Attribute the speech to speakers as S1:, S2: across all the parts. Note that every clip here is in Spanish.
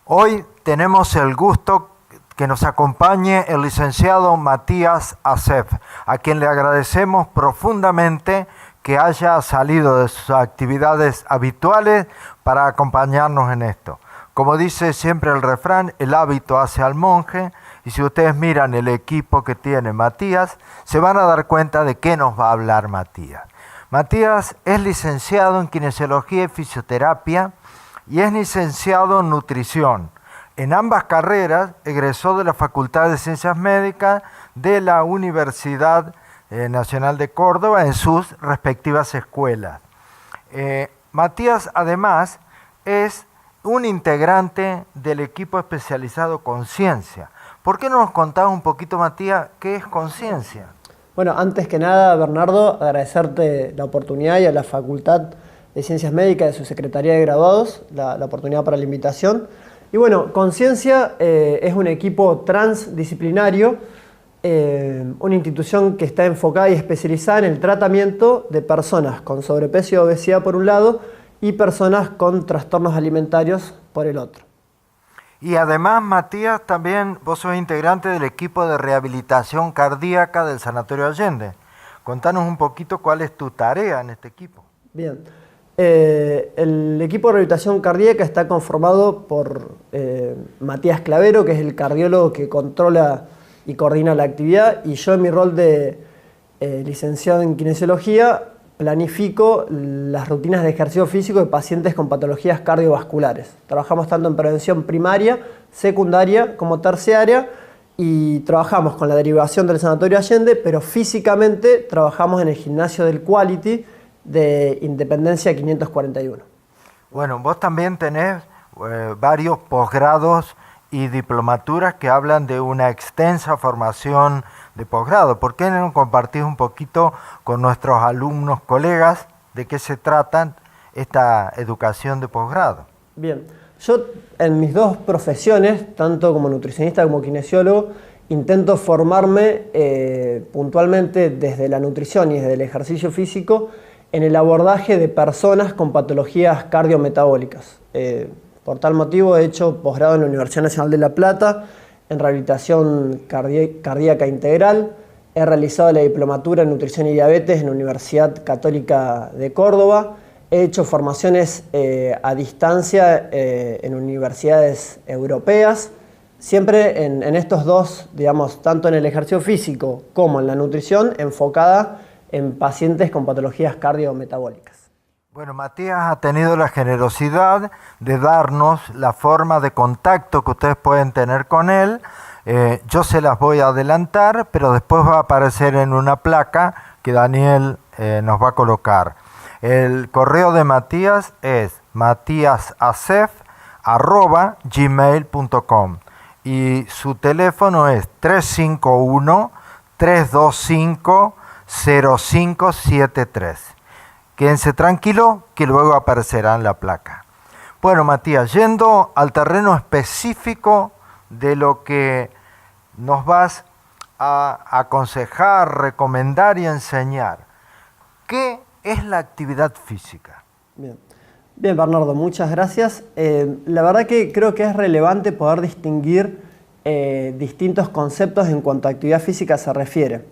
S1: Hoy tenemos el gusto que nos acompañe el licenciado Matías Acef, a quien le agradecemos profundamente que haya salido de sus actividades habituales para acompañarnos en esto. Como dice siempre el refrán, el hábito hace al monje, y si ustedes miran el equipo que tiene Matías, se van a dar cuenta de qué nos va a hablar Matías. Matías es licenciado en Kinesiología y Fisioterapia y es licenciado en Nutrición. En ambas carreras egresó de la Facultad de Ciencias Médicas de la Universidad Nacional de Córdoba en sus respectivas escuelas. Matías además es un integrante del equipo especializado Conciencia. ¿Por qué no nos contás un poquito, Matías, qué es Conciencia?
S2: Bueno, antes que nada, Bernardo, agradecerte la oportunidad y a la Facultad de Ciencias Médicas de su Secretaría de Graduados, la oportunidad para la invitación. Y bueno, Conciencia es un equipo transdisciplinario, una institución que está enfocada y especializada en el tratamiento de personas con sobrepeso y obesidad por un lado y personas con trastornos alimentarios por el otro.
S1: Y además, Matías, también vos sos integrante del equipo de rehabilitación cardíaca del Sanatorio Allende. Contanos un poquito cuál es tu tarea en este equipo.
S2: Bien. El equipo de rehabilitación cardíaca está conformado por Matías Clavero, que es el cardiólogo que controla y coordina la actividad, y yo en mi rol de licenciado en Kinesiología planifico las rutinas de ejercicio físico de pacientes con patologías cardiovasculares. Trabajamos tanto en prevención primaria, secundaria como terciaria y trabajamos con la derivación del Sanatorio Allende, pero físicamente trabajamos en el gimnasio del Quality de Independencia 541.
S1: Bueno, vos también tenés varios posgrados y diplomaturas que hablan de una extensa formación de posgrado. ¿Por qué no compartís un poquito con nuestros alumnos, colegas, de qué se trata esta educación de posgrado?
S2: Bien, yo en mis dos profesiones, tanto como nutricionista como kinesiólogo, intento formarme puntualmente desde la nutrición y desde el ejercicio físico en el abordaje de personas con patologías cardiometabólicas. Por tal motivo he hecho posgrado en la Universidad Nacional de La Plata en rehabilitación cardíaca integral. He realizado la diplomatura en nutrición y diabetes en la Universidad Católica de Córdoba. He hecho formaciones a distancia en universidades europeas. Siempre en estos dos, digamos, tanto en el ejercicio físico como en la nutrición, enfocada en pacientes con patologías cardiometabólicas.
S1: Bueno, Matías ha tenido la generosidad de darnos la forma de contacto que ustedes pueden tener con él. Yo se las voy a adelantar, pero después va a aparecer en una placa que Daniel nos va a colocar. El correo de Matías es matiasacef@gmail.com y su teléfono es 351-325-0573. Quédense tranquilo que luego aparecerá en la placa. Bueno, Matías, yendo al terreno específico de lo que nos vas a aconsejar, recomendar y enseñar, ¿qué es la actividad física?
S2: Bien, Bernardo, muchas gracias. La verdad que creo que es relevante poder distinguir distintos conceptos en cuanto a actividad física se refiere.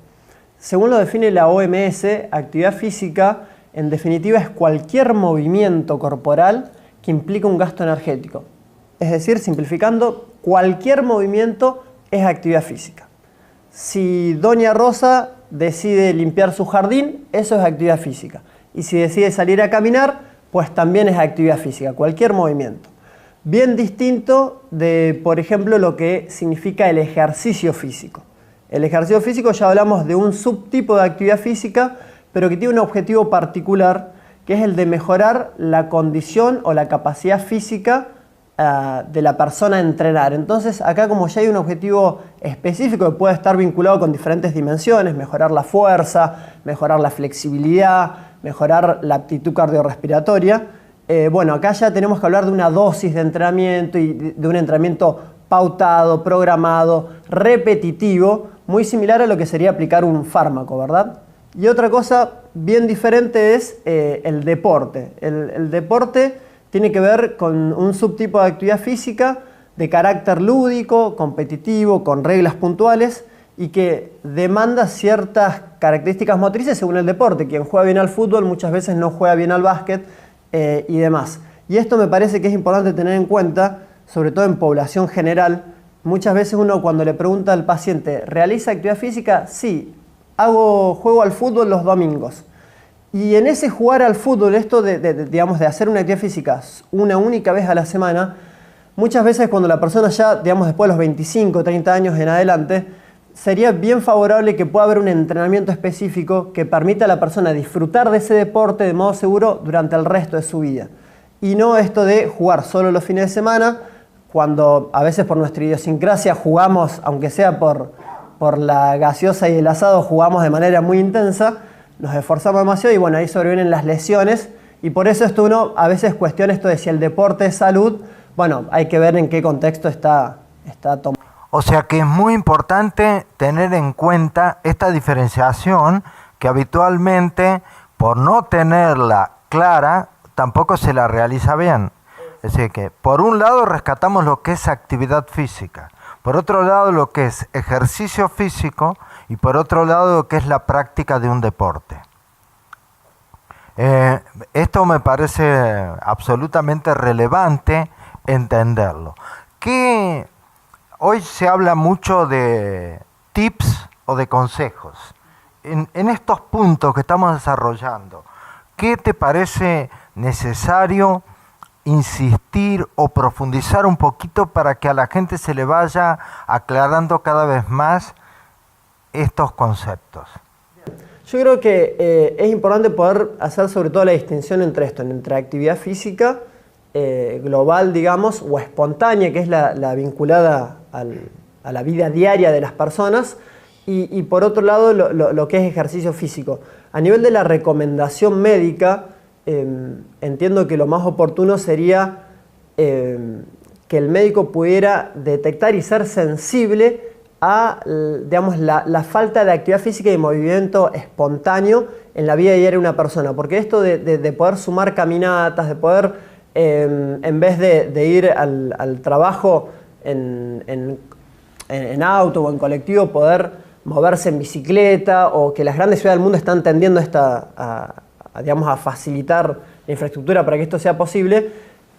S2: Según lo define la OMS, actividad física en definitiva es cualquier movimiento corporal que implica un gasto energético. Es decir, simplificando, cualquier movimiento es actividad física. Si Doña Rosa decide limpiar su jardín, eso es actividad física. Y si decide salir a caminar, pues también es actividad física, cualquier movimiento. Bien distinto de, por ejemplo, lo que significa el ejercicio físico. El ejercicio físico ya hablamos de un subtipo de actividad física, pero que tiene un objetivo particular, que es el de mejorar la condición o la capacidad física de la persona a entrenar. Entonces, acá como ya hay un objetivo específico que puede estar vinculado con diferentes dimensiones, mejorar la fuerza, mejorar la flexibilidad, mejorar la aptitud cardiorrespiratoria, bueno, acá ya tenemos que hablar de una dosis de entrenamiento y de un entrenamiento pautado, programado, repetitivo, muy similar a lo que sería aplicar un fármaco, ¿verdad? Y otra cosa bien diferente es el deporte. El deporte tiene que ver con un subtipo de actividad física de carácter lúdico, competitivo, con reglas puntuales y que demanda ciertas características motrices según el deporte. Quien juega bien al fútbol muchas veces no juega bien al básquet y demás. Y esto me parece que es importante tener en cuenta, sobre todo en población general. Muchas veces uno cuando le pregunta al paciente, ¿realiza actividad física? Sí, juego al fútbol los domingos. Y en ese jugar al fútbol, esto digamos, de hacer una actividad física una única vez a la semana, muchas veces cuando la persona ya, digamos, después de los 25, 30 años en adelante, sería bien favorable que pueda haber un entrenamiento específico que permita a la persona disfrutar de ese deporte de modo seguro durante el resto de su vida. Y no esto de jugar solo los fines de semana, cuando a veces por nuestra idiosincrasia jugamos, aunque sea por la gaseosa y el asado, jugamos de manera muy intensa, nos esforzamos demasiado y bueno, ahí sobrevienen las lesiones y por eso uno a veces cuestiona esto de si el deporte es salud. Bueno, hay que ver en qué contexto está tomado.
S1: O sea que es muy importante tener en cuenta esta diferenciación que habitualmente, por no tenerla clara, tampoco se la realiza bien. Es decir, que por un lado rescatamos lo que es actividad física, por otro lado lo que es ejercicio físico y por otro lado lo que es la práctica de un deporte. Esto me parece absolutamente relevante entenderlo. Que hoy se habla mucho de tips o de consejos. En estos puntos que estamos desarrollando, ¿qué te parece necesario insistir o profundizar un poquito para que a la gente se le vaya aclarando cada vez más estos conceptos?
S2: Yo creo que es importante poder hacer sobre todo la distinción entre esto, entre actividad física global, digamos, o espontánea, que es la vinculada a la vida diaria de las personas, y por otro lado lo que es ejercicio físico. A nivel de la recomendación médica, entiendo que lo más oportuno sería que el médico pudiera detectar y ser sensible a, digamos, la falta de actividad física y movimiento espontáneo en la vida diaria de una persona. Porque esto de poder sumar caminatas, de poder, en vez de ir al trabajo en auto o en colectivo, poder moverse en bicicleta, o que las grandes ciudades del mundo están tendiendo a facilitar la infraestructura para que esto sea posible,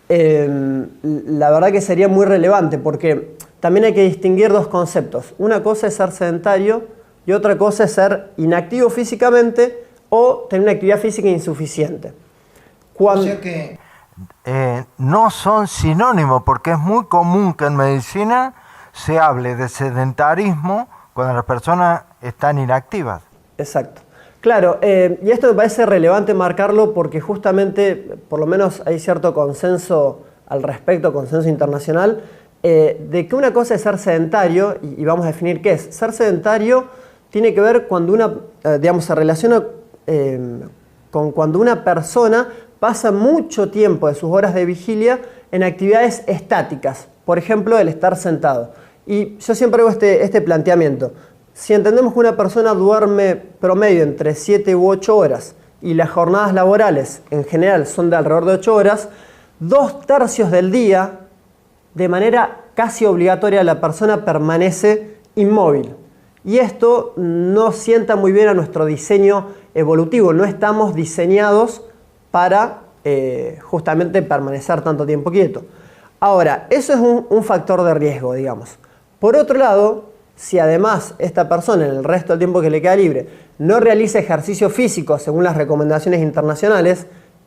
S2: la verdad que sería muy relevante, porque también hay que distinguir dos conceptos. Una cosa es ser sedentario y otra cosa es ser inactivo físicamente o tener una actividad física insuficiente.
S1: O sea que no son sinónimos, porque es muy común que en medicina se hable de sedentarismo cuando las personas están inactivas.
S2: Exacto. Claro, y esto me parece relevante marcarlo porque justamente, por lo menos hay cierto consenso al respecto, consenso internacional, de que una cosa es ser sedentario, y vamos a definir qué es. Ser sedentario tiene que ver cuando se relaciona con cuando una persona pasa mucho tiempo de sus horas de vigilia en actividades estáticas, por ejemplo, el estar sentado. Y yo siempre hago este planteamiento. Si entendemos que una persona duerme promedio entre 7 u 8 horas y las jornadas laborales en general son de alrededor de 8 horas, 2/3 del día, de manera casi obligatoria, la persona permanece inmóvil. Y esto no sienta muy bien a nuestro diseño evolutivo. No estamos diseñados para justamente permanecer tanto tiempo quieto. Ahora, eso es un factor de riesgo, digamos. Por otro lado, si además esta persona en el resto del tiempo que le queda libre no realiza ejercicio físico según las recomendaciones internacionales,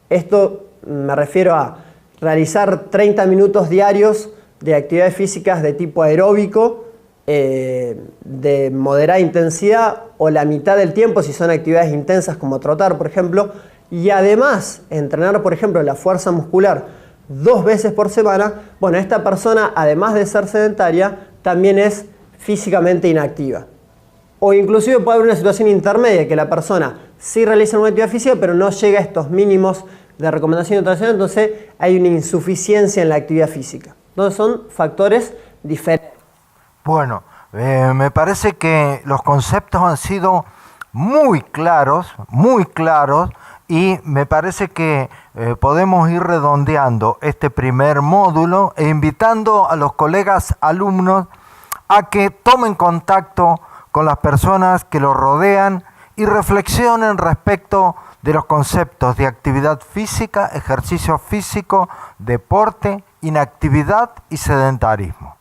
S2: esto me refiero a realizar 30 minutos diarios de actividades físicas de tipo aeróbico, de moderada intensidad o la mitad del tiempo si son actividades intensas como trotar, por ejemplo, y además entrenar, por ejemplo, la fuerza muscular 2 veces por semana, bueno, esta persona, además de ser sedentaria, también es físicamente inactiva. O inclusive puede haber una situación intermedia, que la persona sí realiza una actividad física, pero no llega a estos mínimos de recomendación internacional, entonces hay una insuficiencia en la actividad física. Entonces son factores diferentes.
S1: Bueno, me parece que los conceptos han sido muy claros Y me parece que podemos ir redondeando este primer módulo e invitando a los colegas alumnos a que tomen contacto con las personas que los rodean y reflexionen respecto de los conceptos de actividad física, ejercicio físico, deporte, inactividad y sedentarismo.